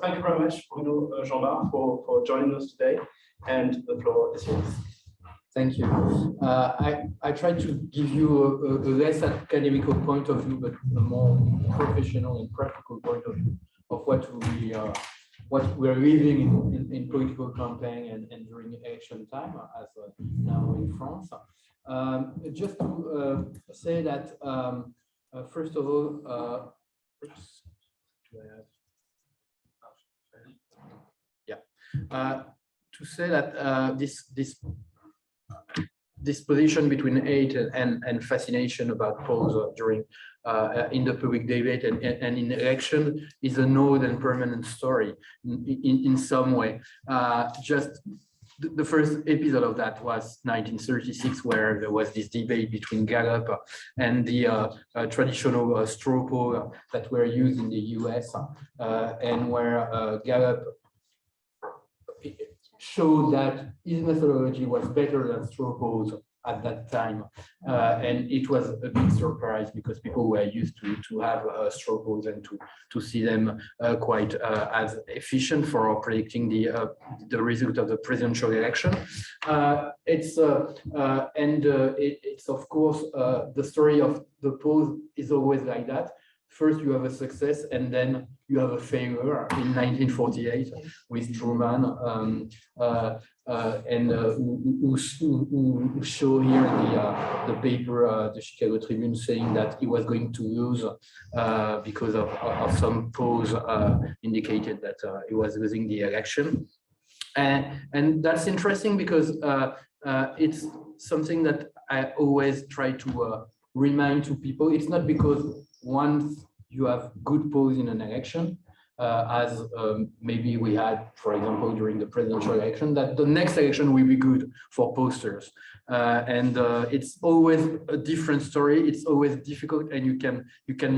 thank you very much, Bruno Jeanbart, for joining us today, and the floor is yours. Thank you. I tried to give you a less academical point of view, but a more professional and practical point of view of what we're living in political campaign and during election time, as now in France. Just to say that, first of all, to say that this position between hate and fascination about polls during in the public debate and in election is a known and permanent story in some way. Just the first episode of that was 1936, where there was this debate between Gallup and the traditional straw poll that were used in the US, and where Gallup showed that his methodology was better than straw polls at that time, and it was a big surprise because people were used to have straw polls and to see them quite as efficient for predicting the result of the presidential election. It's of course the story of the polls is always like that. First, you have a success, and then you have a failure in 1948 with Truman, who show here the paper, the Chicago Tribune, saying that he was going to lose because of some polls indicated that he was losing the election. And that's interesting because it's something that I always try to remind to people. It's not because once you have good polls in an election, as maybe we had, for example, during the presidential election, that the next election will be good for posters. And it's always a different story. It's always difficult, and you can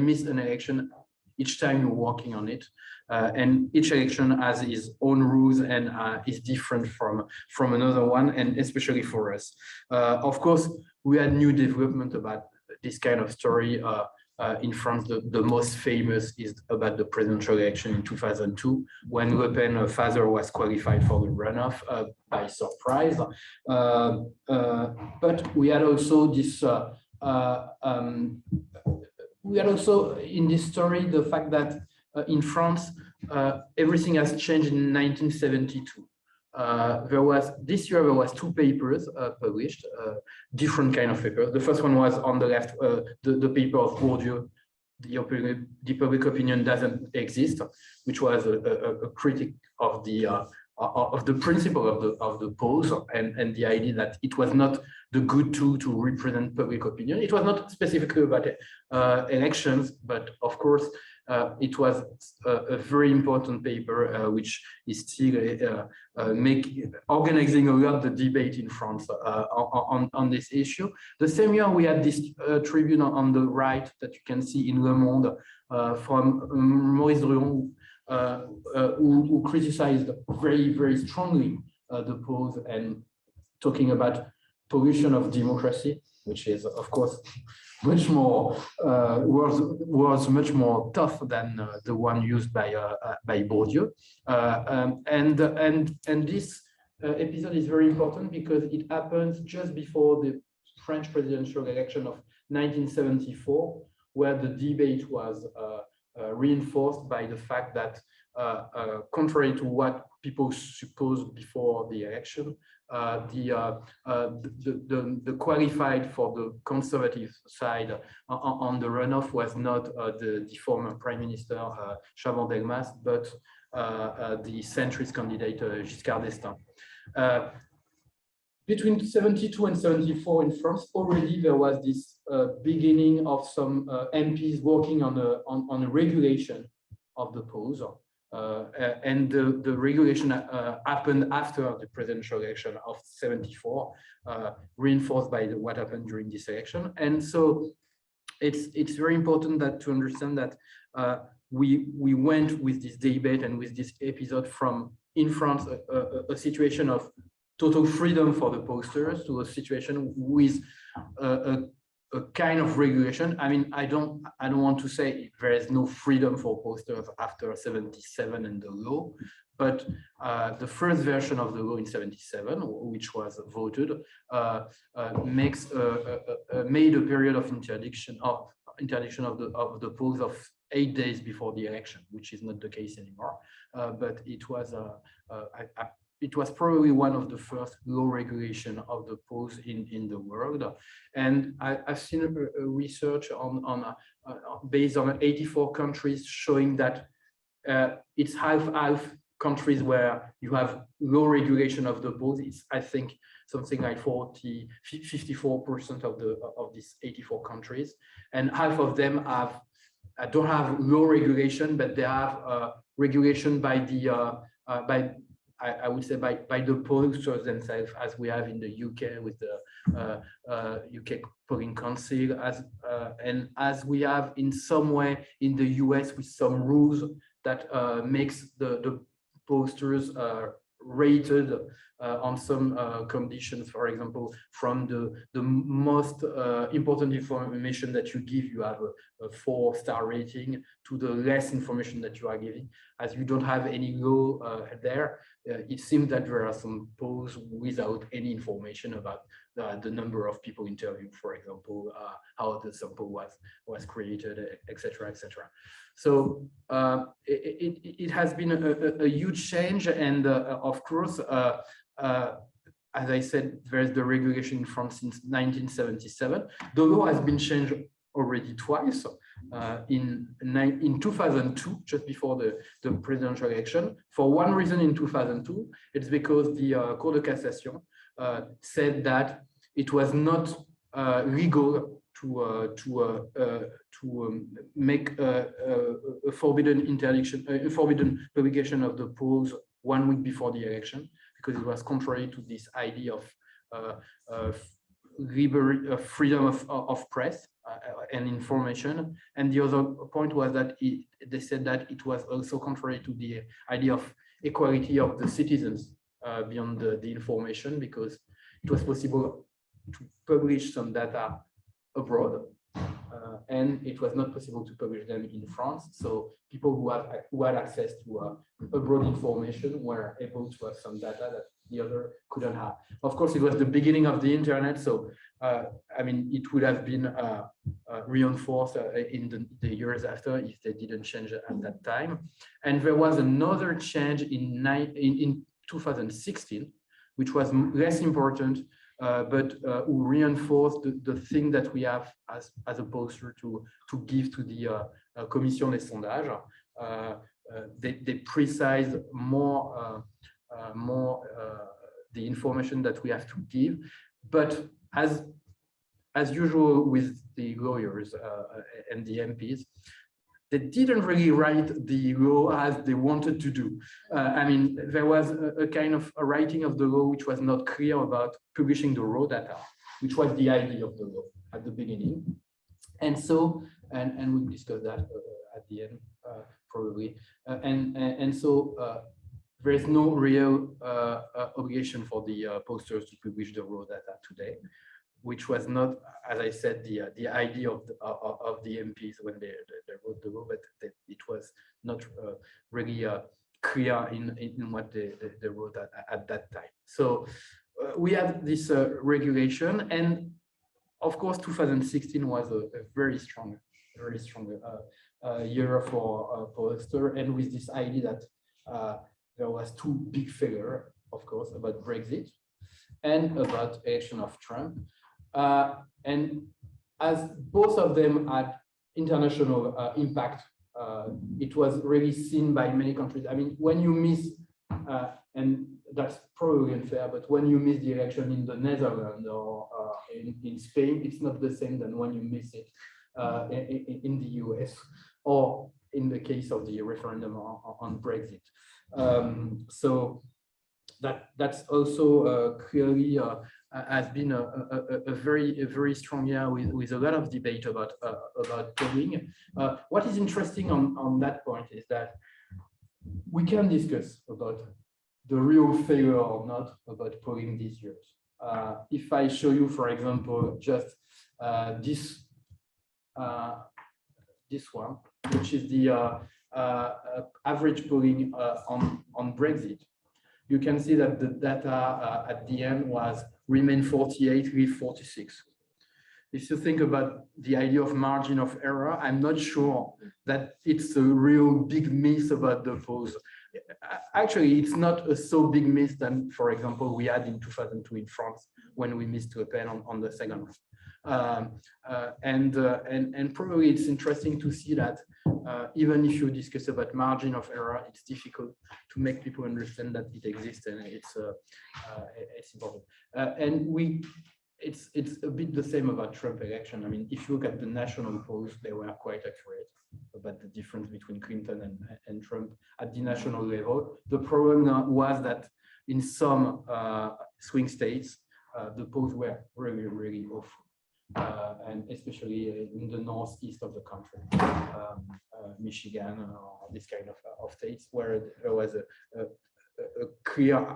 miss an election each time you're working on it. And each election has its own rules and is different from another one, and especially for us. Of course, we had new development about this kind of story. In France, the most famous is about the presidential election in 2002, when Le Pen's father was qualified for the runoff by surprise. But we had also this. We had also in this story the fact that in France everything has changed in 1972. This year there was two papers published, different kind of papers. The first one was on the left, the paper of Bourdieu, the public opinion doesn't exist, which was a critic of the principle of the polls and the idea that it was not the good tool to represent public opinion. It was not specifically about elections, but of course it was a very important paper, which is still organizing a lot the debate in France on this issue. The same year, we had this tribune on the right that you can see in Le Monde from Maurice Druon, who criticized very, very strongly the polls and talking about pollution of democracy, which is, of course, much more was much more tough than the one used by Bourdieu, and this episode is very important because it happens just before the French presidential election of 1974, where the debate was reinforced by the fact that, contrary to what people supposed before the election, the qualified for the conservative side on the runoff was not the former Prime Minister Chaban-Delmas, but the centrist candidate Giscard d'Estaing. Between 72 and 74 in France, already there was this beginning of some MPs working on a regulation of the polls. And the regulation happened after the presidential election of 74, reinforced by what happened during this election. And so it's very important that to understand that we went with this debate and with this episode from, in France, a situation of total freedom for the posters to a situation with a a kind of regulation. I mean, I don't want to say there is no freedom for posters after 77 and the law, but the first version of the law in 77, which was voted, made a period of interdiction of the post of 8 days before the election, which is not the case anymore. But it was probably one of the first law regulation of the post in the world. And I've seen research based on 84 countries showing that it's half countries where you have low regulation of the post. It's, I think, something like 54% of these 84 countries, and half of them don't have low regulation, but they have regulation by the I would say by the posters themselves, as we have in the UK with the UK Polling Council, and as we have in some way in the US with some rules that makes the posters rated on some conditions. For example, from the most important information that you give, you have a 4-star rating, to the less information that you are giving. As you don't have any law there, it seems that there are some polls without any information about the number of people interviewed, for example, how the sample was created, etc., etc. So it has been a huge change, and of course, as I said, there's the regulation in France since 1977. The law has been changed already twice. In 2002, just before the presidential election. For one reason, in 2002, it's because the Cour de Cassation said that it was not legal to make a forbidden interdiction, a forbidden publication of the polls 1 week before the election, because it was contrary to this idea of freedom of press and information. And the other point was that they said that it was also contrary to the idea of equality of the citizens beyond the information, because it was possible to publish some data abroad, and it was not possible to publish them in France. So people who had access to abroad information were able to have some data that the other couldn't have. Of course, it was the beginning of the internet, so I mean, it would have been reinforced in the years after if they didn't change it at that time. And there was another change in 2016, which was less important, but who reinforced the thing that we have as a poster to give to the Commission des sondages. They precise more the information that we have to give, but as usual with the lawyers and the MPs, they didn't really write the law as they wanted to do. I mean, there was a kind of a writing of the law which was not clear about publishing the raw data, which was the idea of the law at the beginning. And so, and we'll discuss that at the end, probably. And so there is no real obligation for the posters to publish the raw data today, which was not, as I said, the idea of the MPs when they wrote the law, but it was not really clear in what they wrote at that time. So we have this regulation, and of course 2016 was a very strong year for poster, and with this idea that there was two big failures, of course, about Brexit and about election of Trump. And as both of them had international impact, it was really seen by many countries. I mean, when you miss, and that's probably unfair, but when you miss the election in the Netherlands or in Spain, it's not the same than when you miss it in the US, or in the case of the referendum on Brexit. So that's also clearly has been a very strong year with a lot of debate about polling. What is interesting on that point is that we can discuss about the real failure or not about polling these years. If I show you, for example, just this one, which is the average polling on Brexit. You can see that the data at the end remain 48 with 46. If you think about the idea of margin of error, I'm not sure that it's a real big miss about the polls. Actually, it's not a so big miss than, for example, we had in 2002 in France when we missed Le Pen on the second round. And probably it's interesting to see that even if you discuss about margin of error, it's difficult to make people understand that it exists and it's important. It's a bit the same about Trump election. I mean, if you look at the national polls, they were quite accurate about the difference between Clinton and Trump at the national level. The problem was that in some swing states, the polls were really, really awful. And especially in the northeast of the country, Michigan, or this kind of states where there was a clear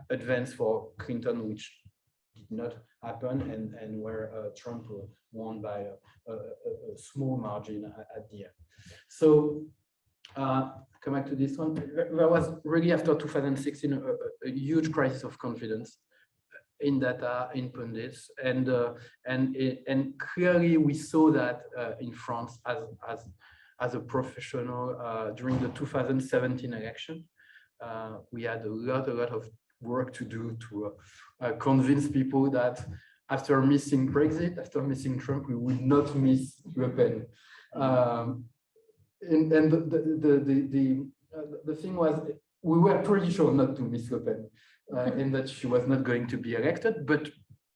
advance for Clinton, which did not happen, and where Trump won by a small margin at the end. So come back to this one. There was really after 2016 a huge crisis of confidence in data, in pundits, and clearly we saw that in France as a professional during the 2017 election. We had a lot of work to do to convince people that after missing Brexit, after missing Trump, we would not miss Le Pen. And the thing was, we were pretty sure not to miss Le Pen. And that she was not going to be elected, but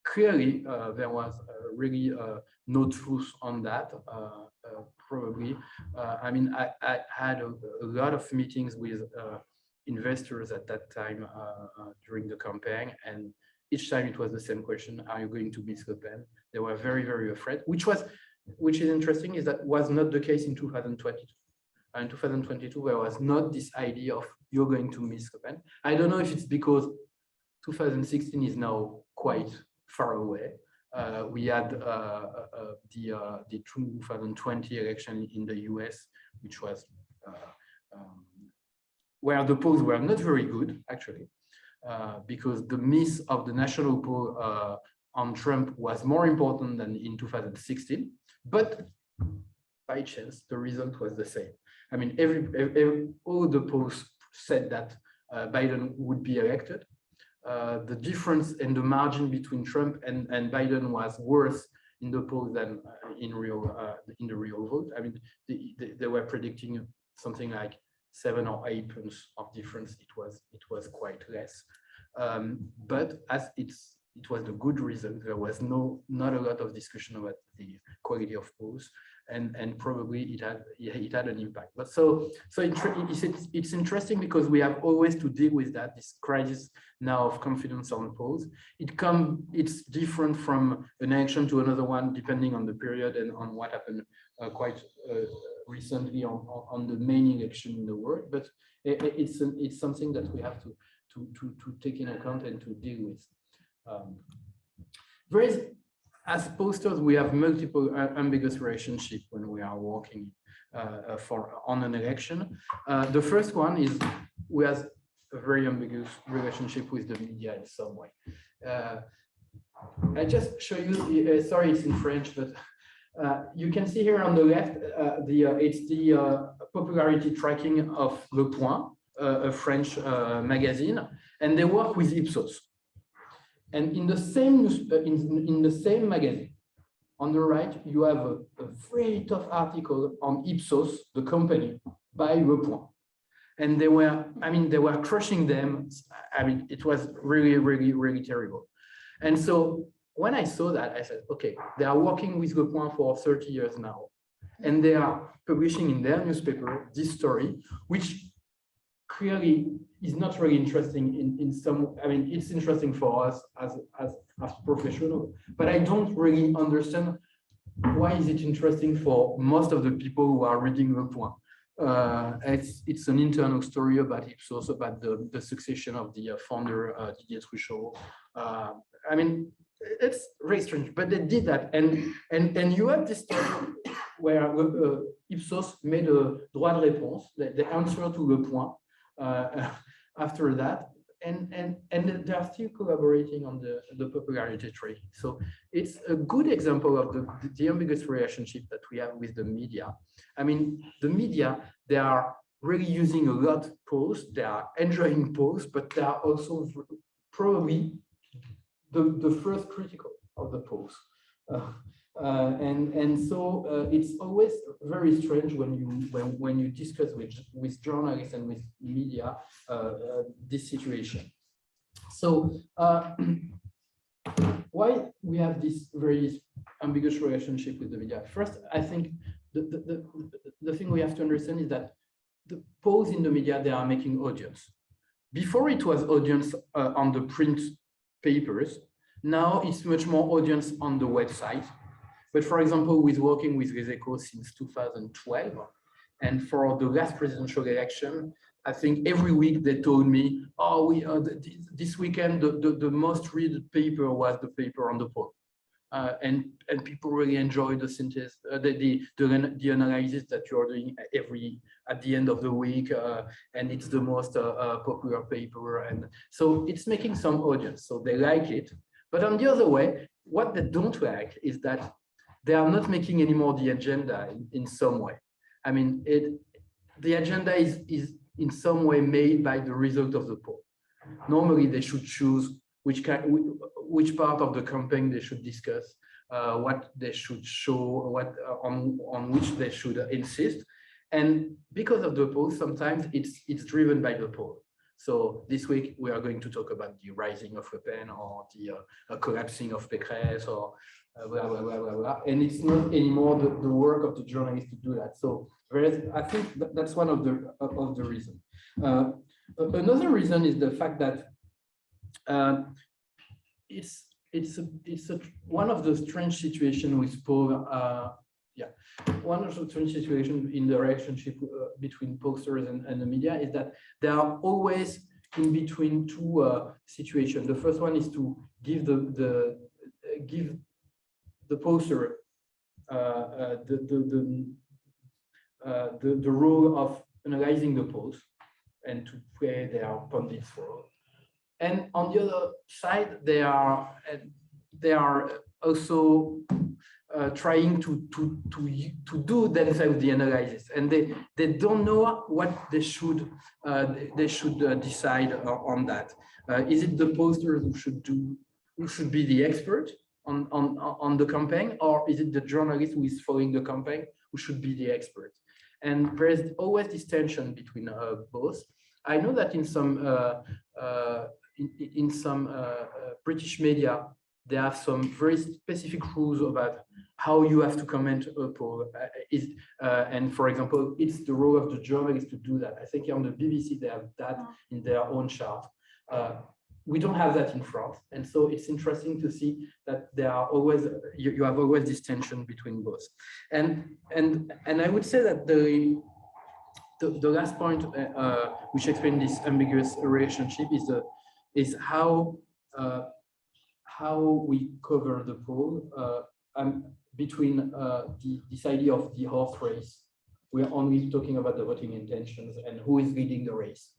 clearly there was really no truth on that. Probably, I mean, I had a lot of meetings with investors at that time during the campaign, and each time it was the same question: are you going to miss Le Pen? They were very, very afraid. Which is interesting is that was not the case in 2022. In 2022, there was not this idea of you're going to miss Le Pen. I don't know if it's because 2016 is now quite far away. We had the 2020 election in the US, which was where the polls were not very good, actually, because the miss of the national poll on Trump was more important than in 2016. But by chance, the result was the same. I mean, all the polls said that Biden would be elected. The difference in the margin between Trump and Biden was worse in the polls than in the real vote. I mean, they were predicting something like 7 or 8 points of difference. It was quite less. But as it was the good result, there was not a lot of discussion about the quality of polls, and probably it had an impact. But so it's interesting because we have always to deal with this crisis now of confidence on polls. It's different from an election to another one depending on the period and on what happened quite recently on the main election in the world. But it's something that we have to take in account and to deal with. As posters, we have multiple ambiguous relationships when we are working on an election. The first one is we have a very ambiguous relationship with the media in some way. I just show you. Sorry, it's in French, but you can see here on the left it's the popularity tracking of Le Point, a French magazine, and they work with Ipsos. And in the same magazine, on the right, you have a very tough article on Ipsos, the company, by Le Point. And they were crushing them. I mean, it was really, really, really terrible. And so when I saw that, I said, okay, they are working with Le Point for 30 years now. And they are publishing in their newspaper this story, which clearly is not really interesting in some. I mean, it's interesting for us as professionals, but I don't really understand why is it interesting for most of the people who are reading Le Point. It's an internal story about Ipsos, about the succession of the founder Didier Truchot. I mean, it's very strange, but they did that. And you have this story where Ipsos made a droit de réponse, the answer to Le Point after that. And they are still collaborating on the popularity trade. So it's a good example of the ambiguous relationship that we have with the media. I mean, the media, they are really using a lot polls, they are enjoying polls, but they are also probably the first critical of the polls. So it's always very strange when you discuss with journalists and with media this situation. So why we have this very ambiguous relationship with the media? First, I think the thing we have to understand is that the polls in the media, they are making audience. Before it was audience on the print papers, now it's much more audience on the website. But for example, with working with Les Echos since 2012, and for the last presidential election, I think every week they told me, oh, this weekend the most read paper was the paper on the poll, and people really enjoy the synthesis, the analysis that you are doing at the end of the week, and it's the most popular paper, and so it's making some audience, so they like it. But on the other way, what they don't like is that they are not making anymore the agenda in some way. I mean, the agenda is in some way made by the result of the poll. Normally, they should choose which part of the campaign they should discuss, what they should show, on which they should insist. And because of the poll, sometimes it's driven by the poll. So this week, we are going to talk about the rising of Le Pen or the collapsing of Pécresse or blah, blah, blah, blah, blah. And it's not anymore the work of the journalist to do that. So I think that's one of the reasons. Another reason is the fact that it's one of the strange situations with poll. One of the strange situations in the relationship between posters and the media is that they are always in between two situations. The first one is to give the poster the role of analyzing the polls and to play their pundits role. And on the other side, they are also trying to do themselves the analysis, and they don't know what they should decide on that. Is it the posters who should be the expert on the campaign, or is it the journalist who is following the campaign who should be the expert? And there's always this tension between both. I know that in some British media, they have some very specific rules about how you have to comment a poll. And for example, it's the role of the journalist to do that. I think on the BBC, they have that in their own chart. We don't have that in France. And so it's interesting to see that there are always, you have always this tension between both. And I would say that the last point which explains this ambiguous relationship is how we cover the poll between this idea of the horse race. We are only talking about the voting intentions and who is leading the race.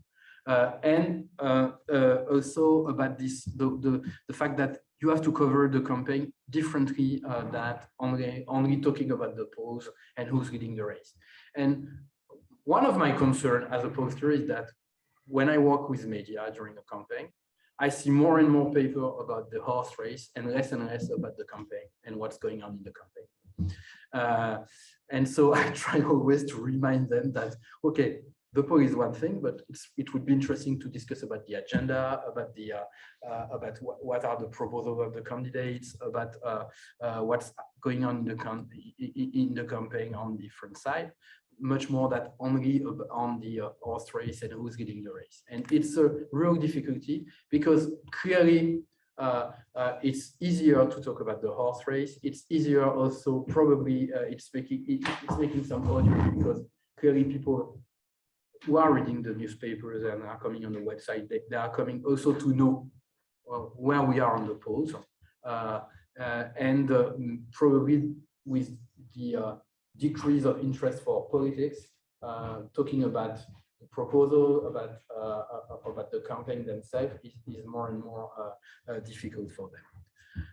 And also about the fact that you have to cover the campaign differently than only talking about the polls and who's leading the race. And one of my concerns as a pollster is that when I work with media during a campaign, I see more and more paper about the horse race and less about the campaign and what's going on in the campaign. And so I try always to remind them that, okay, the poll is one thing, but it would be interesting to discuss about the agenda, about what are the proposals of the candidates, about what's going on in the campaign on different sides, much more than only on the horse race and who's leading the race. And it's a real difficulty because clearly it's easier to talk about the horse race. It's easier also, probably it's making some audience because clearly people who are reading the newspapers and are coming on the website, they are coming also to know where we are on the polls. and probably with the decrease of interest for politics, talking about the proposal, about the campaign themselves is more and more difficult for them.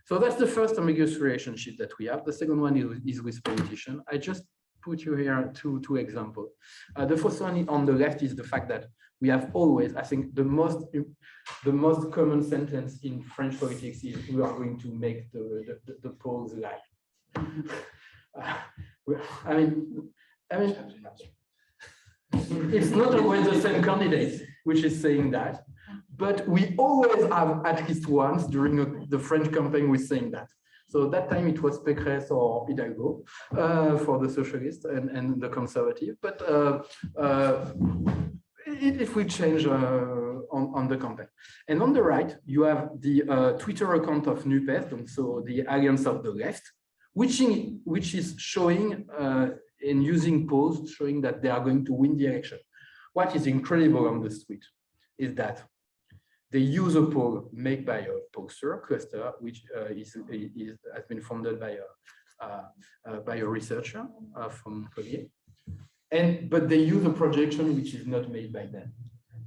So that's the first ambiguous relationship that we have. The second one is with politicians. I just put you here two examples. The first one on the left is the fact that we have always, I think the most common sentence in French politics is we are going to make the polls lie. I mean, it's not always the same candidate which is saying that, but we always have at least once during the French campaign with saying that. So that time it was Pécresse or Hidalgo for the socialists and the conservative, but it will change on the campaign. And on the right, you have the Twitter account of NUPES, and so the Alliance of the Left, which is showing and using polls showing that they are going to win the election. What is incredible on this tweet is that they use a poll made by a pollster cluster, which has been funded by a researcher from Montpellier, but they use a projection which is not made by them.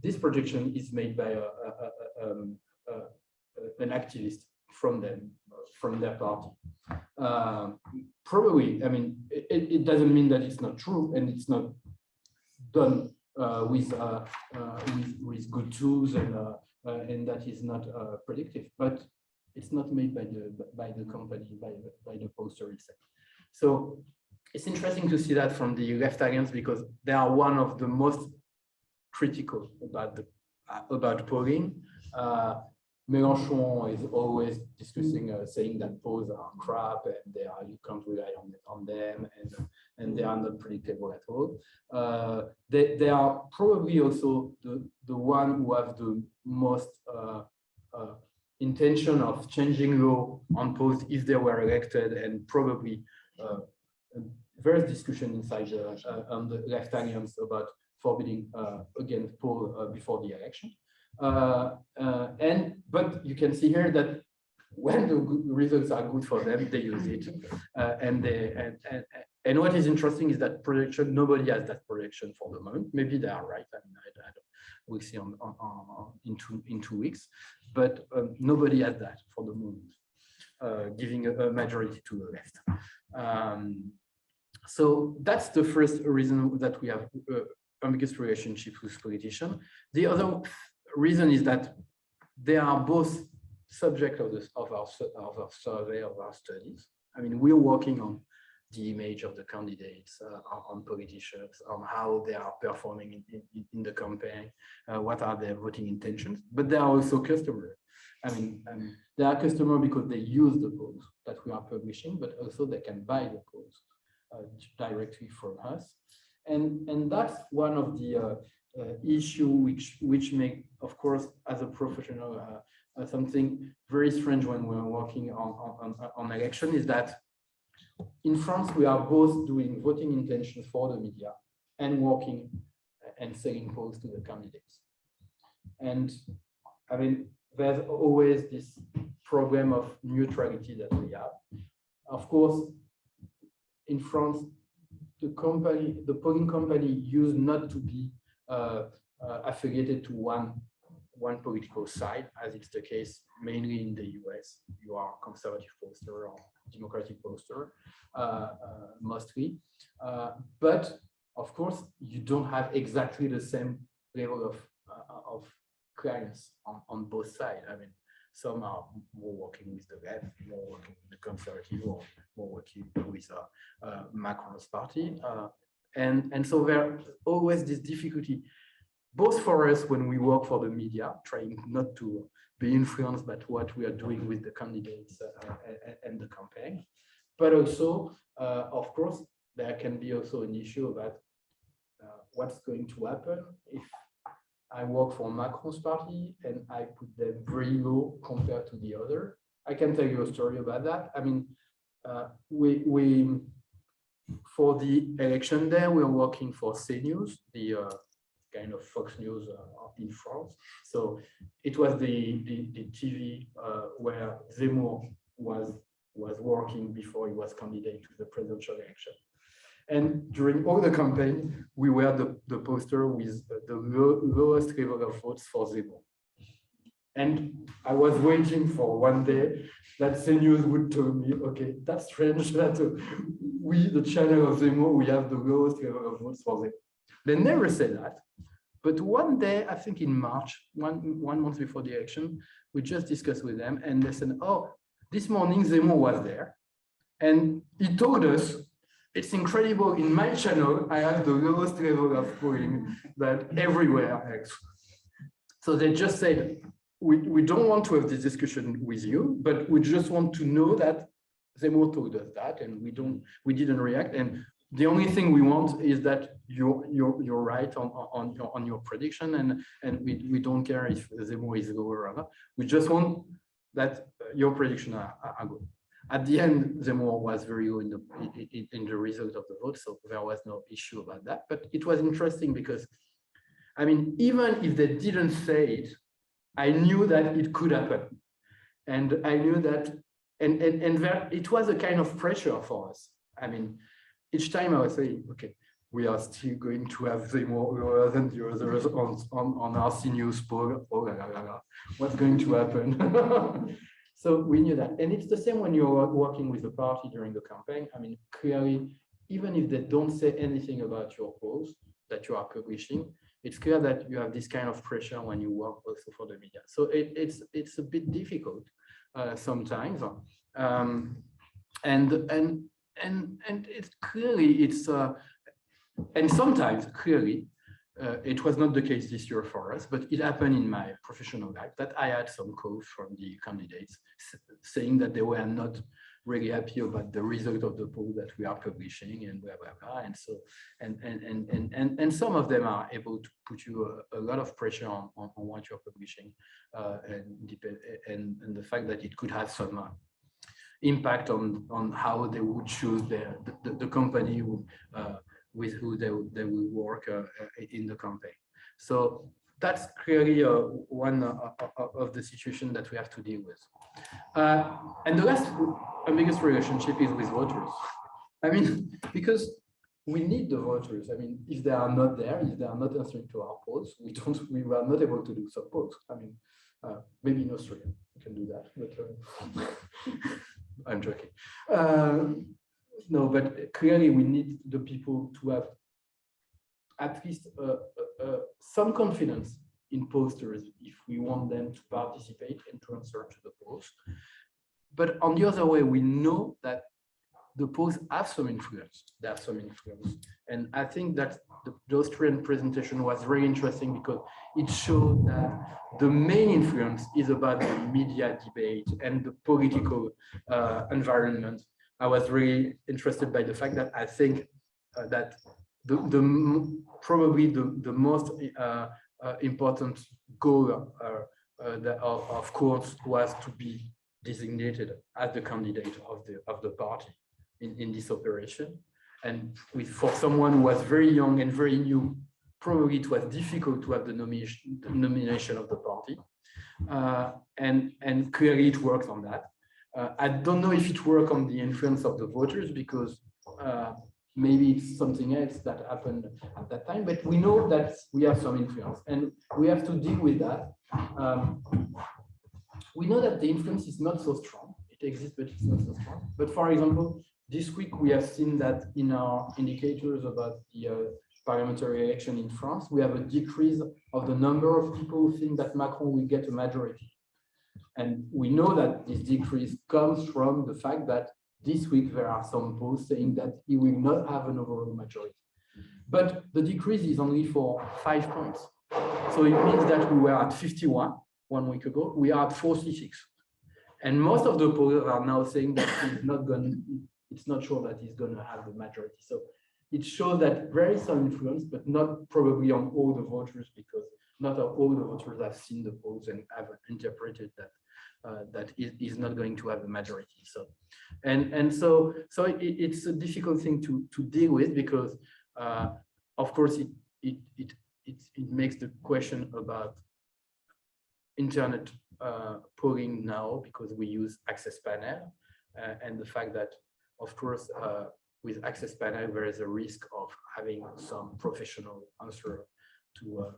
This projection is made by an activist from them, from their party. Probably, I mean, it doesn't mean that it's not true, and it's not done with good tools, and that is not predictive, but it's not made by the company, by the pollster itself. So it's interesting to see that from the left alliance, because they are one of the most critical about polling. Mélenchon is always discussing, saying that polls are crap and you can't rely on them, and they are not predictable at all. They are probably also the one who have the most intention of changing law on polls if they were elected, and probably various discussion inside on the left alliance about forbidding against poll before the election. But you can see here that when the results are good for them, they use it. And what is interesting is that projection, nobody has that projection for the moment. Maybe they are right. I mean, we'll see in 2 weeks, but nobody has that for the moment, giving a majority to the left. So that's the first reason that we have ambiguous relationships with politicians. The other reason is that they are both subject of our survey, of our studies. I mean, we're working on the image of the candidates, on politicians, on how they are performing in the campaign, what are their voting intentions, but they are also customers. I mean, they are customers because they use the polls that we are publishing, but also they can buy the polls directly from us. And that's one of the issue which make, of course, as a professional, something very strange when we're working on election, is that in France we are both doing voting intentions for the media and working and selling polls to the candidates. And I mean, there's always this problem of neutrality that we have. Of course, in France, the polling company used not to be affiliated to one political side, as it's the case mainly in the US. You are conservative pollster or democratic pollster, mostly. But of course, you don't have exactly the same level of clients on both sides. I mean, some are more working with the left, more working with the conservative, or more working with Macron's party. And so there's always this difficulty, both for us when we work for the media, trying not to be influenced by what we are doing with the candidates and the campaign, but also, of course, there can be also an issue about what's going to happen if I work for Macron's party and I put them very low compared to the other. I can tell you a story about that. I mean, we for the election day, we're working for CNews, the kind of Fox News in France. So it was the TV where Zemmour was working before he was candidate to the presidential election. And during all the campaign, we were the poster with the lowest level of votes for Zemmour. And I was waiting for one day that CNews would tell me, okay, that's strange that we, the channel of Zemmour, we have the lowest level of votes for Zemmour. They never said that. But one day, I think in March, one month before the election, we just discussed with them and they said, oh, this morning Zemmour was there. And he told us, it's incredible, in my channel, I have the lowest level of polling than everywhere else. So they just said, we don't want to have this discussion with you, but we just want to know that Zemmour told us that, and we didn't react. And the only thing we want is that you're right on your prediction, and we don't care if Zemmour is lower or not. We just want that your predictions are good. At the end, Zemmour was very low in the result of the vote, so there was no issue about that. But it was interesting because, I mean, even if they didn't say it, I knew that it could happen, and I knew that, and there, it was a kind of pressure for us. I mean, each time I was saying, okay, we are still going to have Zemmour lower than the others on our CNews poll. Oh la la la la, what's going to happen? So we knew that. And it's the same when you're working with the party during the campaign. I mean, clearly, even if they don't say anything about your polls that you are publishing, it's clear that you have this kind of pressure when you work also for the media. So it's a bit difficult sometimes. And it's clearly, and sometimes clearly, it was not the case this year for us, but it happened in my professional life that I had some calls from the candidates saying that they were not really happy about the result of the poll that we are publishing and blah, blah, blah. And so, and some of them are able to put you a lot of pressure on what you're publishing and the fact that it could have some impact on how they would choose the company with who they will work in the campaign. So that's clearly one of the situations that we have to deal with. And the last ambiguous relationship is with voters. I mean, because we need the voters. I mean, if they are not there, if they are not answering to our polls, we were not able to do some polls. I mean, maybe in Australia we can do that, but I'm joking. No, but clearly we need the people to have at least some confidence in posters if we want them to participate and to answer to the polls. But on the other way, we know that the polls have some influence. They have some influence. And I think that the Austrian presentation was very interesting because it showed that the main influence is about the media debate and the political environment. I was really interested by the fact that I think that probably the most important goal of course was to be designated as the candidate of the party in this operation. And for someone who was very young and very new, probably it was difficult to have the nomination of the party. And clearly it works on that. I don't know if it worked on the influence of the voters because maybe it's something else that happened at that time, but we know that we have some influence and we have to deal with that. We know that the influence is not so strong. It exists, but it's not so strong. But for example, this week we have seen that in our indicators about the parliamentary election in France, we have a decrease of the number of people who think that Macron will get a majority. And we know that this decrease comes from the fact that this week there are some polls saying that he will not have an overall majority. But the decrease is only for 5 points. So it means that we were at 51 1 week ago, we are at 46. And most of the polls are now saying that it's not sure that he's going to have the majority. So it shows that there is some influence, but not probably on all the voters, because not all the voters have seen the polls and have interpreted that that is not going to have a majority. So, so it's a difficult thing to deal with because, of course, it makes the question about internet polling now because we use access panel and the fact that, of course, with access panel, there is a risk of having some professional answer to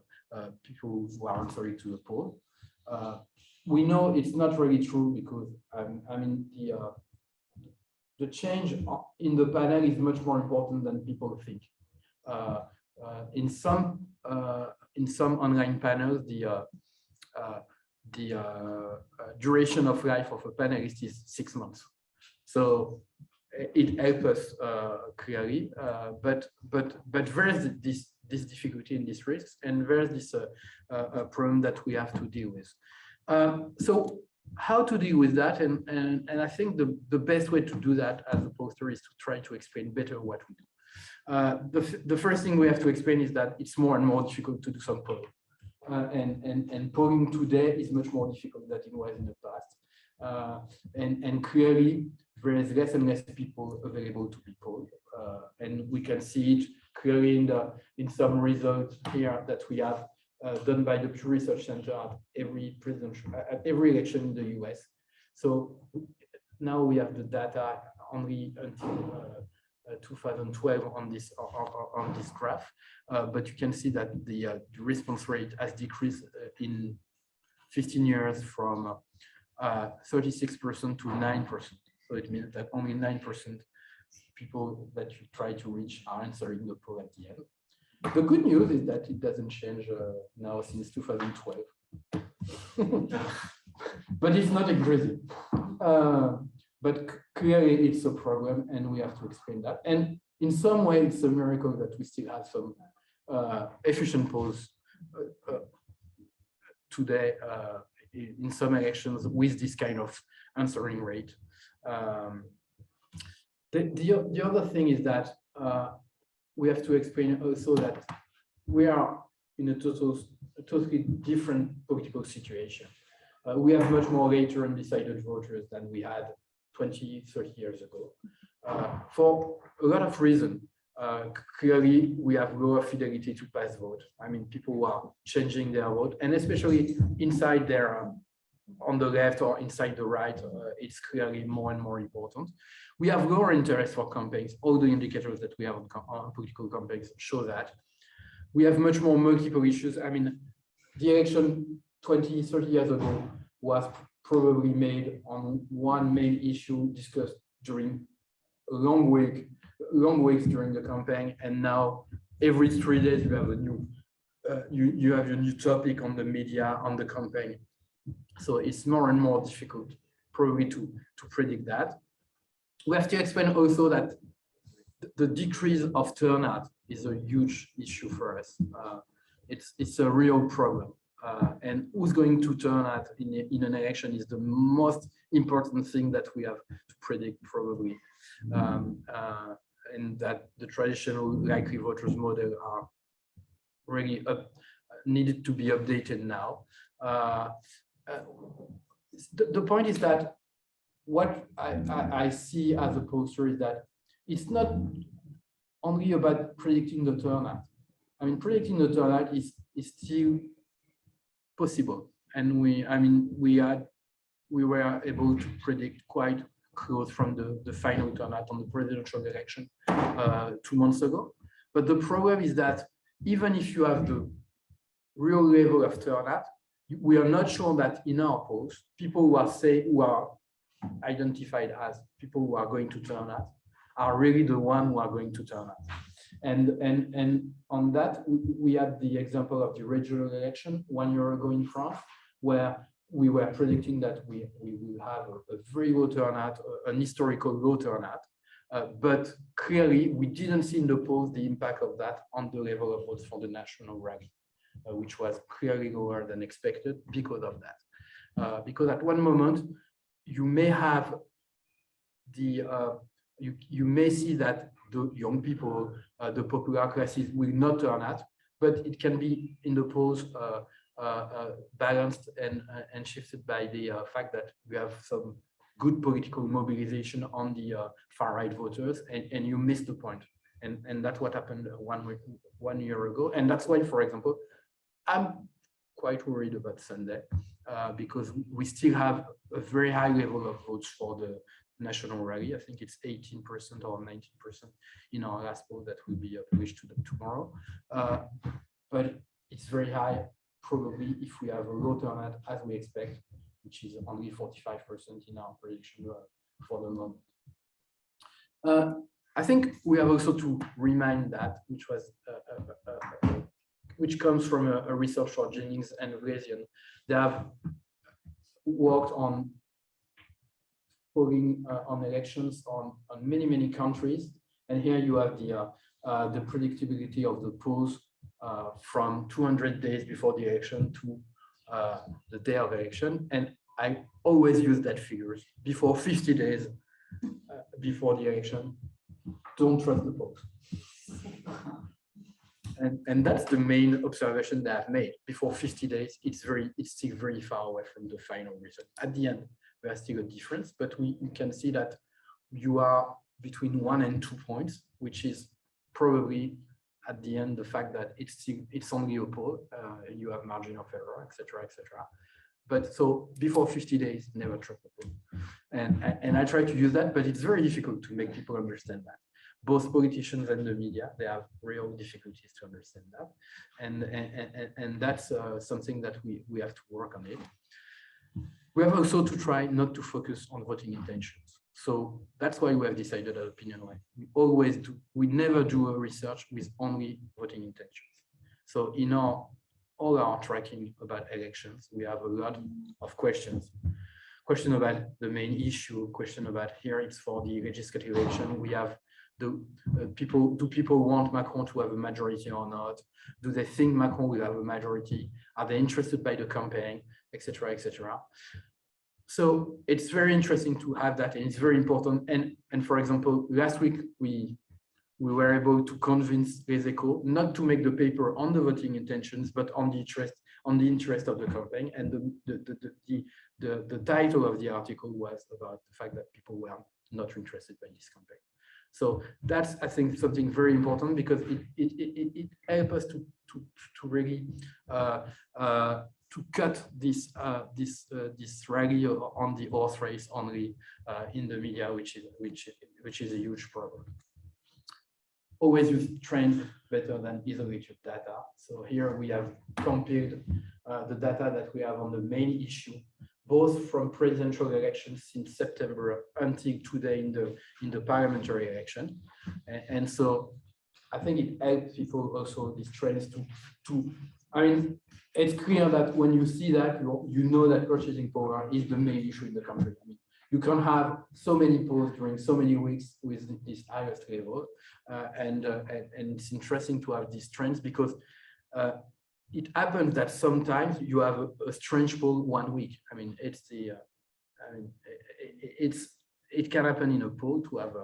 people who are answering to the poll. We know it's not really true because I mean the change in the panel is much more important than people think. In some online panels, the duration of life of a panelist is 6 months. So it helps us clearly, but there is this difficulty in this risk, and there is this problem that we have to deal with. So how to deal with that? And I think the best way to do that as a poster is to try to explain better what we do. The first thing we have to explain is that it's more and more difficult to do some polling. And polling today is much more difficult than it was in the past. And clearly, there is less and less people available to be polled. And we can see it clearly in some results here that we have done by the Pew Research Center at every election in the US. So now we have the data only until 2012 on this graph, but you can see that the response rate has decreased in 15 years from 36% to 9%. So it means that only 9% people that you try to reach are answering the poll at the end. The good news is that it doesn't change now since 2012, but it's not increasing. But clearly it's a problem, and we have to explain that. And in some way, it's a miracle that we still have some efficient polls today in some elections with this kind of answering rate. The other thing is that we have to explain also that we are in a totally different political situation. We have much more later undecided voters than we had 20, 30 years ago. For a lot of reasons, clearly we have lower fidelity to pass vote. I mean, people who are changing their vote, and especially inside their, on the left or inside the right, it's clearly more and more important. We have lower interest for campaigns. All the indicators that we have on political campaigns show that. We have much more multiple issues. I mean, the election 20, 30 years ago was probably made on one main issue discussed during a long weeks during the campaign, and now every 3 days you have a new you have a new topic on the media, on the campaign. So it's more and more difficult probably to predict that. We have to explain also that the decrease of turnout is a huge issue for us. It's a real problem. And who's going to turn out in an election is the most important thing that we have to predict probably. And that the traditional likely voters model are really needed to be updated now. The point is that what I see as a poster is that it's not only about predicting the turnout. I mean, predicting the turnout is still possible, and we were able to predict quite close from the final turnout on the presidential election 2 months ago. But the problem is that even if you have the real level of turnout, we are not sure that in our polls, people who are identified as people who are going to turn out are really the one who are going to turn out. And on that, we had the example of the regional election 1 year ago in France, where we were predicting that we will have a very low turnout, an historical low turnout. But clearly, we didn't see in the polls the impact of that on the level of votes for the national rally, which was clearly lower than expected because of that. Because at one moment, you may have the you may see that the young people, the popular classes will not turn out, but it can be in the polls balanced and shifted by the fact that we have some good political mobilization on the far-right voters, and you miss the point. And that's what happened 1 year ago. And that's why, for example, I'm quite worried about Sunday, because we still have a very high level of votes for the national rally. I think it's 18% or 19% in our last poll that will be published tomorrow. But it's very high, probably, if we have a low turnout as we expect, which is only 45% in our prediction for the moment. I think we have also to remind that, which comes from a research for Jennings and Resian. They have worked on polling on elections on many countries, and here you have the predictability of the polls from 200 days before the election to the day of election, and I always use that figures before 50 days before the election. Don't trust the polls. And that's the main observation that I've made. Before 50 days, it's still very far away from the final result. At the end, there's still a difference, but we can see that you are between 1 and 2 points, which is probably at the end the fact that it's only a poll. You have margin of error, etc., etc. But so before 50 days, never trust the poll. And I try to use that, but it's very difficult to make people understand that. Both politicians and the media, they have real difficulties to understand that. And that's something that we have to work on it. We have also to try not to focus on voting intentions. So that's why we have decided at OpinionWay. We never do a research with only voting intentions. So in all our tracking about elections, we have a lot of questions. Question about the main issue, question about here it's for the legislative election. We have do people want Macron to have a majority or not? Do they think Macron will have a majority? Are they interested by the campaign, etc., etc.? So it's very interesting to have that, and it's very important. And for example, last week we were able to convince Les Echos not to make the paper on the voting intentions, but on the interest of the campaign. And the title of the article was about the fact that people were not interested by this campaign. So that's, I think, something very important, because it helps us to really to cut this rally on the horse race only in the media, which is a huge problem. Always use trends better than isolated data. So here we have compared the data that we have on the main issue, both from presidential elections since September until today in the parliamentary election. And so I think it helps people also, these trends I mean, it's clear that when you see that, you know that purchasing power is the main issue in the country. I mean, you can have so many polls during so many weeks with this highest level. And it's interesting to have these trends, because it happens that sometimes you have a strange poll 1 week. I mean, it can happen in a poll to have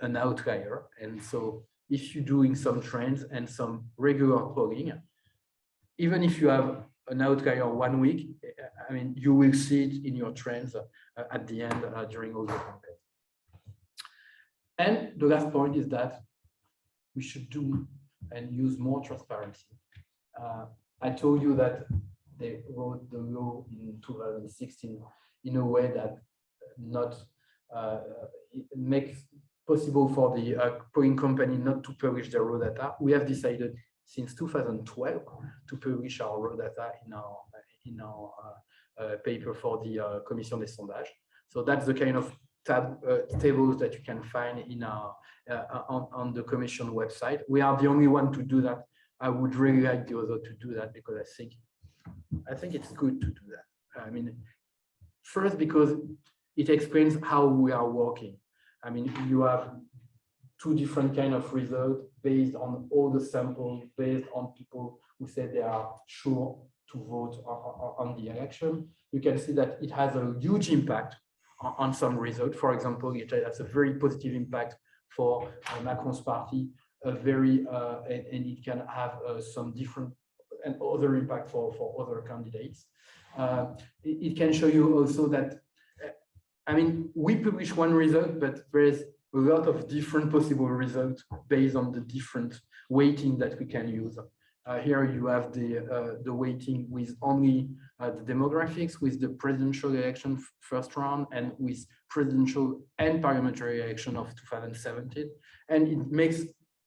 an outlier. And so if you're doing some trends and some regular polling, even if you have an outlier 1 week, I mean, you will see it in your trends at the end during all the campaign. And the last point is that we should do and use more transparency. I told you that they wrote the law in 2016 in a way that it makes possible for the polling company not to publish their raw data. We have decided since 2012 to publish our raw data in our paper for the Commission des Sondages. So that's the kind of tables that you can find in our on the Commission website. We are the only one to do that. I would really like the other to do that, because I think it's good to do that. I mean, first, because it explains how we are working. I mean, you have 2 different kind of results based on all the samples, based on people who say they are sure to vote on the election. You can see that it has a huge impact on some results. For example, it has a very positive impact for Macron's party, and it can have some different and other impact for other candidates. It can show you also that, I mean, we publish one result, but there is a lot of different possible results based on the different weighting that we can use. Here you have the weighting with only the demographics, with the presidential election first round, and with presidential and parliamentary election of 2017. And it makes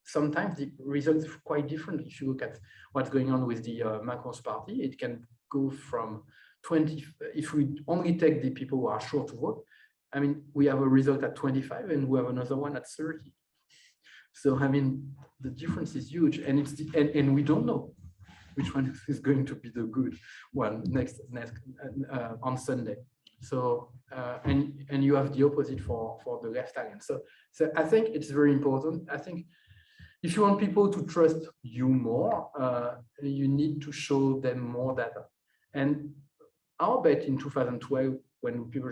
sometimes the results quite different. If you look at what's going on with the Macron's party, it can go from 20, if we only take the people who are sure to vote, I mean, we have a result at 25 and we have another one at 30. So, I mean, the difference is huge, and it's and we don't know which one is going to be the good one next on Sunday. So, and you have the opposite for the left alliance. So I think it's very important. I think if you want people to trust you more, you need to show them more data. And our bet in 2012, when people,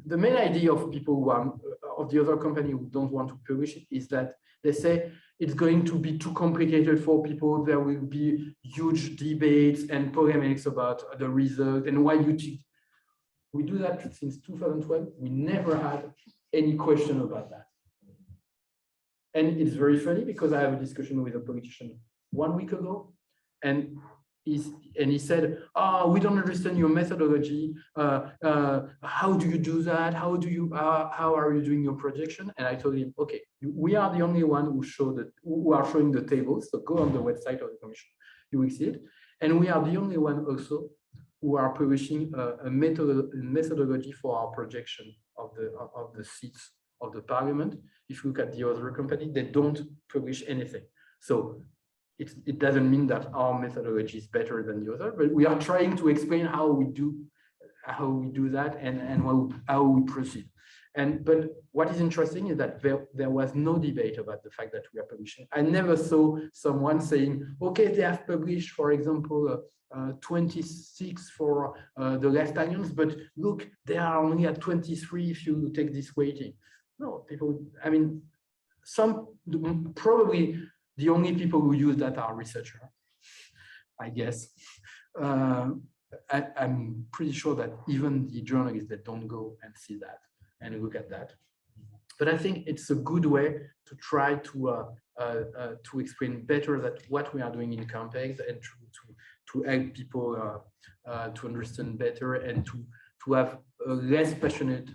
the main idea of people who are of the other company who don't want to publish it is that they say it's going to be too complicated for people. There will be huge debates and polemics about the result and why you cheat. We do that since 2012. We never had any question about that. And it's very funny because I have a discussion with a politician 1 week ago, and he said, "Oh, we don't understand your methodology. How do you do that? How are you doing your projection?" And I told him, "Okay, we are the only one who are showing the tables. So go on the website of the Commission, you will see it. And we are the only one also who are publishing a methodology for our projection of the seats of the Parliament. If you look at the other company, they don't publish anything. So it doesn't mean that our methodology is better than the other, but we are trying to explain how we do that and how we proceed. But what is interesting is that there was no debate about the fact that we are publishing. I never saw someone saying, okay, they have published, for example, 26 for the left alliance, but look, they are only at 23 if you take this weighting. No, people, I mean, probably the only people who use that are researchers, I guess. I'm pretty sure that even the journalists that don't go and see that and look at that. But I think it's a good way to try to explain better that what we are doing in campaigns and to help people to understand better and to have a less passionate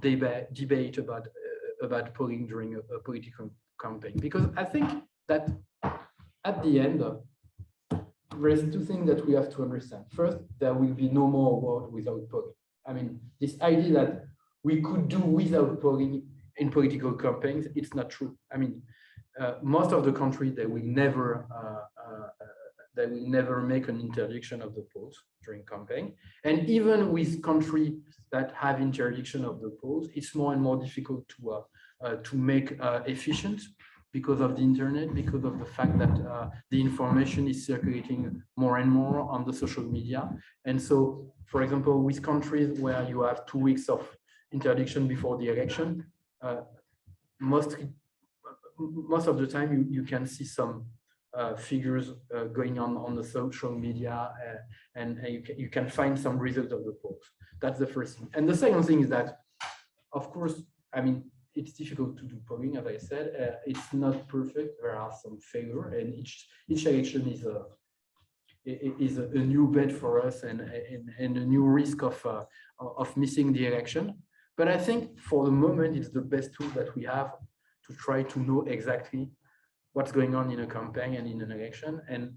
debate about polling during a political campaign. Because I think that at the end, there is two things that we have to understand. First, there will be no more world without polling. I mean, this idea that we could do without polling in political campaigns, it's not true. I mean, most of the country, they will never make an interdiction of the polls during campaign. And even with countries that have interdiction of the polls, it's more and more difficult to make efficient because of the internet, because of the fact that the information is circulating more and more on the social media. And so, for example, with countries where you have 2 weeks of interdiction before the election, most of the time you can see some figures going on the social media, and you can find some results of the polls. That's the first thing. And the second thing is that, of course, I mean, it's difficult to do polling, as I said. It's not perfect. There are some failure, and each election is a new bet for us and a new risk of missing the election. But I think for the moment, it's the best tool that we have to try to know exactly what's going on in a campaign and in an election. And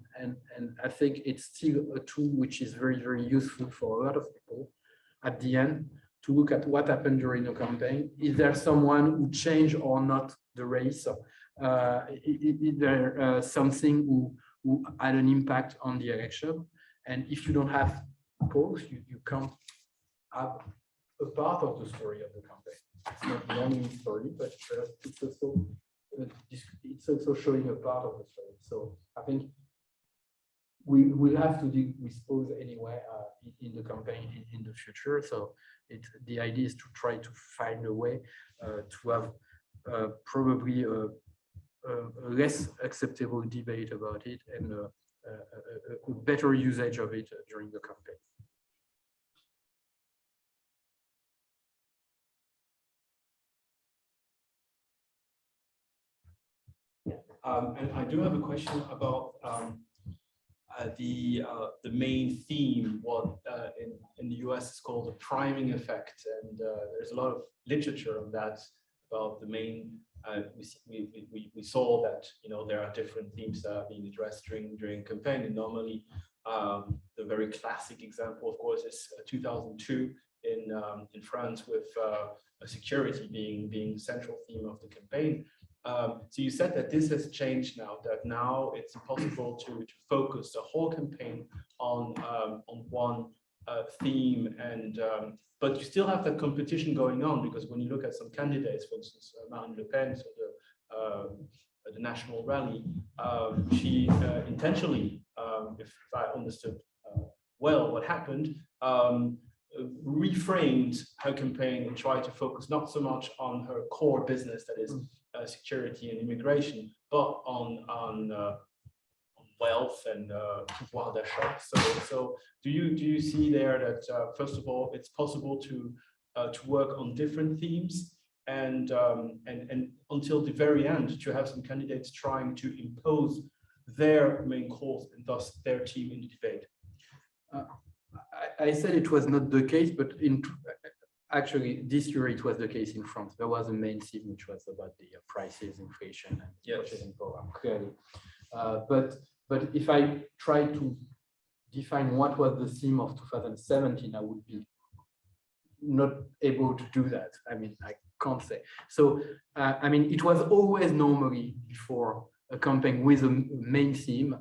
I think it's still a tool which is very, very useful for a lot of people at the end to look at what happened during a campaign. Is there someone who changed or not the race? Is there something who had an impact on the election? And if you don't have polls, you can't have a part of the story of the campaign. It's not the only story, but it's also showing a part of the story. So I think we will have to deal with polls anyway in the campaign in the future. So the idea is to try to find a way to have probably a less acceptable debate about it and a better usage of it during the campaign. And I do have a question about the main theme, what in the US is called the priming effect, and there's a lot of literature on that about the main. We saw that there are different themes that are being addressed during campaign, and normally the very classic example, of course, is 2002 in France with security being the central theme of the campaign. So you said that this has changed now, that now it's impossible to focus the whole campaign on one theme, and but you still have that competition going on, because when you look at some candidates, for instance, Marine Le Pen, so the National Rally, she intentionally, if I understood well what happened, reframed her campaign and tried to focus not so much on her core business, that is security and immigration, but on wealth and pouvoir d'achat. So do you see there that first of all, it's possible to work on different themes, and until the very end to have some candidates trying to impose their main cause and thus their team in the debate? I said it was not the case, but actually this year it was the case in France. There was a main theme which was about the prices, inflation, and purchasing power, clearly. But if I try to define what was the theme of 2017, I would be not able to do that. I mean, I can't say. So, I mean, it was always normally before a campaign with a main theme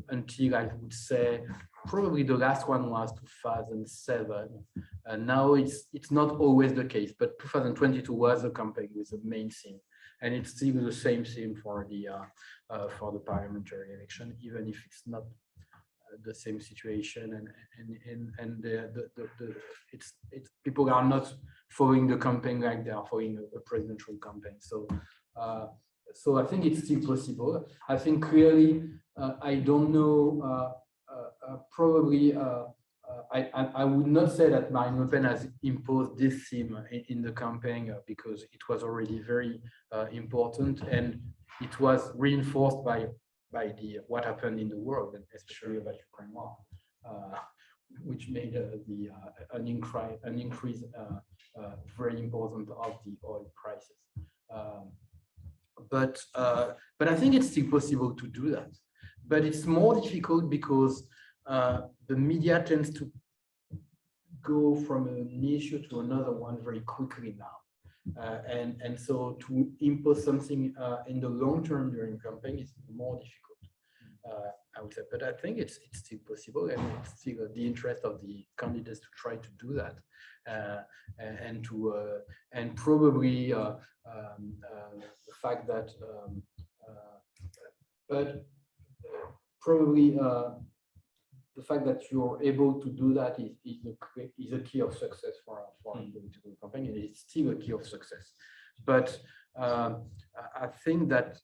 until I would say probably the last one was 2007. Now it's not always the case, but 2022 was a campaign with a main theme, and it's still the same theme for the parliamentary election, even if it's not the same situation, and it's people are not following the campaign like they are following a presidential campaign. So I think it's still possible. I think clearly, I don't know. Probably, I would not say that Marine Le Pen has imposed this theme in the campaign because it was already very important, and it was reinforced by what happened in the world, and especially about Ukraine war, which made an increase very important of the oil prices. But I think it's still possible to do that. But it's more difficult because the media tends to go from an issue to another one very quickly now. And so to impose something in the long term during campaign is more difficult, I would say. But I think it's still possible, and it's still the interest of the candidates to try to do that, and probably the fact that, the fact that you're able to do that is a key of success for a political campaign, and it's still a key of success. But I think that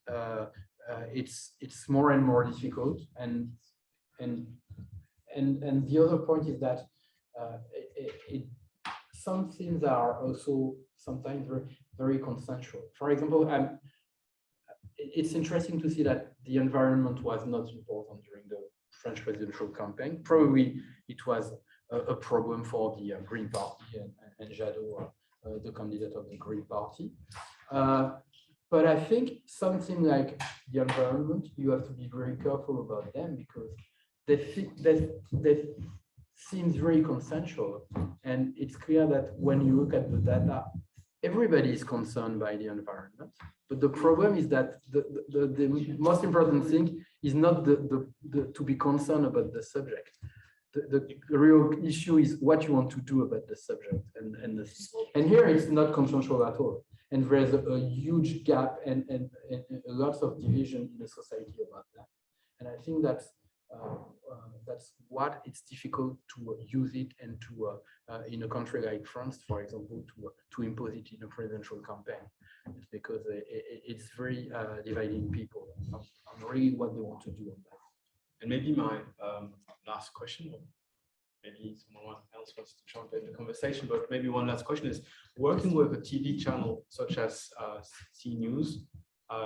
it's more and more difficult, and the other point is that some things are also sometimes very consensual. For example, it's interesting to see that the environment was not important during the French presidential campaign. Probably it was a problem for the Green Party and Jadot, the candidate of the Green Party. But I think something like the environment, you have to be very careful about them, because they seem very consensual. And it's clear that when you look at the data, everybody is concerned by the environment. But the problem is that the most important thing is not to be concerned about the subject. The real issue is what you want to do about the subject. And here it's not consensual at all. And there's a huge gap and lots of division in the society about that. And I think that's what it's difficult to use it and to in a country like France, for example, to impose it in a presidential campaign. It's because it's very dividing people on really what they want to do on that. And maybe my last question, or maybe someone else wants to jump in the conversation, but maybe one last question is, working with a TV channel such as CNews,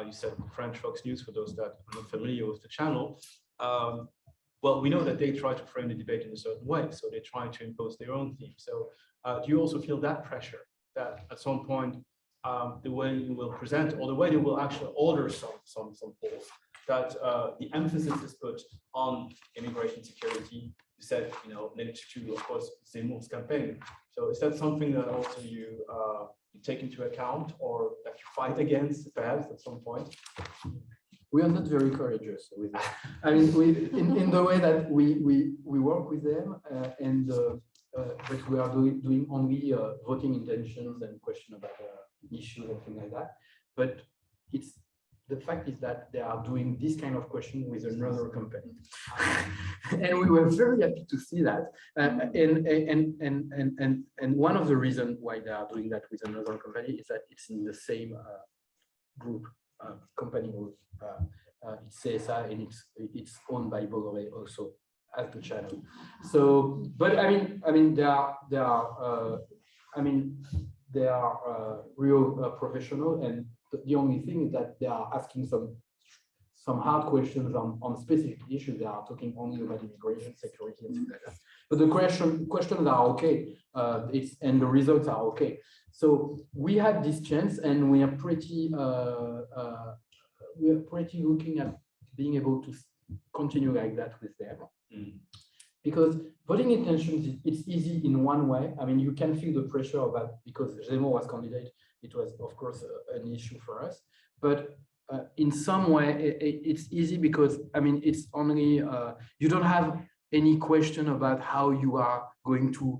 you said French Fox News, for those that are not familiar with the channel, well, we know that they try to frame the debate in a certain way, so they try to impose their own theme. So do you also feel that pressure, that at some point the way you will present or the way they will actually order some polls, that the emphasis is put on immigration security, you said, linked to, of course, Zemmour's campaign. So is that something that also you take into account or that you fight against perhaps at some point? We are not very courageous with that. I mean, in the way that we work with them, but we are doing only voting intentions and question about issues and things like that. But the fact is that they are doing this kind of question with another company, and we were very happy to see that. And one of the reasons why they are doing that with another company is that it's in the same group. Company group, it's CSI, and it's owned by Bolloré also as the channel. So, but I mean, they are real professional, and the only thing is that they are asking some hard questions on specific issues. They are talking only about immigration, security, and things like that. But the questions are okay. And the results are okay. So we had this chance, and we are pretty looking at being able to continue like that with them. Because voting intentions, it's easy in one way. I mean, you can feel the pressure of that because Zemmour was candidate. It was, of course, an issue for us. But in some way, it's easy because, I mean, it's only, you don't have any question about how you are going to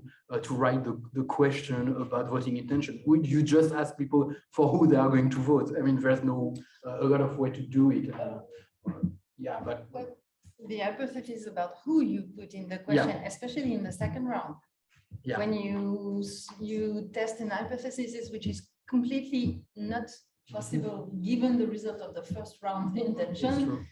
write the question about voting intention. You just ask people for who they are going to vote. I mean, there's no a lot of way to do it. Yeah, but the hypothesis about who you put in the question, especially in the second round, when you test an hypothesis which is completely not possible given the result of the first round intention.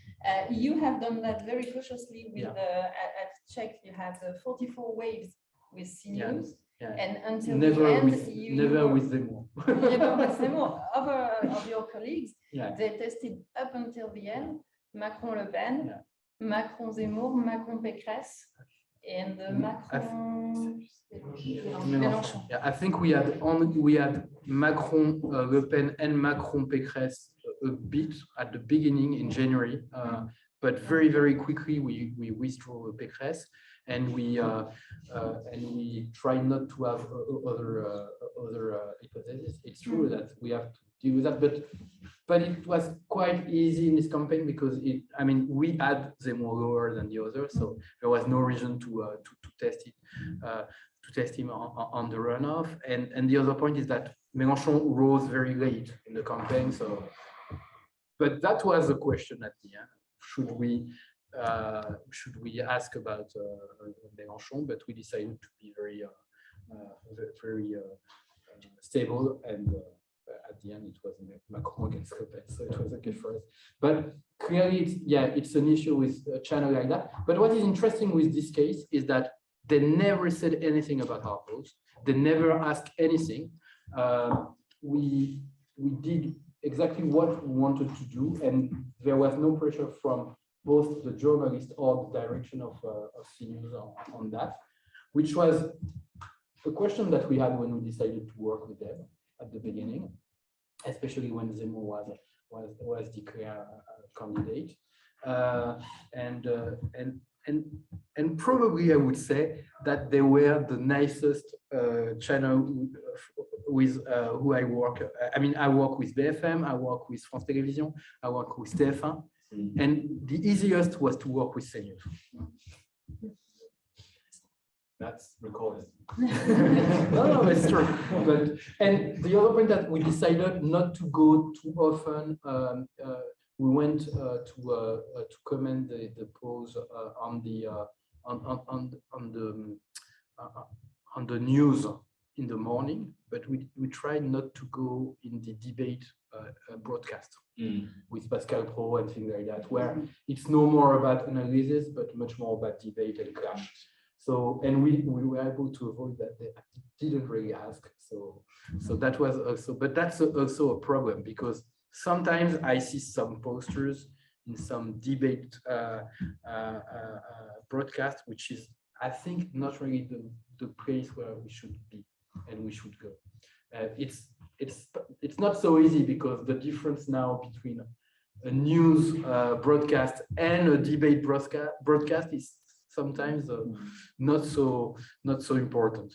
You have done that very cautiously with at Czech. You have the 44 waves with CNews, and until never the end, never with Zemmour. Never with Zemmour. Other of your colleagues, they tested up until the end Macron Le Pen, Macron Zemmour, Macron Pécresse, and Macron Mélenchon. Yeah, I think we had Macron Le Pen and Macron Pécresse a bit at the beginning in January, but very quickly we withdrew Pécresse, and we try not to have other hypotheses. It's true that we have to deal with that, but it was quite easy in this campaign because we had Zemmour lower than the others, so there was no reason to test it. To test him on the runoff, and the other point is that Mélenchon rose very late in the campaign. So, but that was the question at the end: should we ask about Mélenchon? But we decided to be very stable, and at the end it was Macron against Le Pen, so it was okay for us. But clearly, it's an issue with a channel like that. But what is interesting with this case is that they never said anything about our polls. They never asked anything. We did exactly what we wanted to do, and there was no pressure from both the journalist or the direction of CNews on that, which was a question that we had when we decided to work with them at the beginning, especially when Zemmour was declared a candidate, and probably I would say that they were the nicest channel with who I work. I work with BFM, I work with France Télévisions, I work with TF1, and the easiest was to work with CNews. That's recorded. No, it's true. And the other point that we decided not to go too often. We went to comment the polls on the news in the morning, but we tried not to go in the debate broadcast with Pascal Pro and things like that, where it's no more about analysis but much more about debate and clash. So, and we were able to avoid that. They didn't really ask. So that was also, but that's also a problem because sometimes I see some posters in some debate broadcast, which is, I think, not really the place where we should be and we should go. It's not so easy because the difference now between a news broadcast and a debate broadcast is sometimes not so important.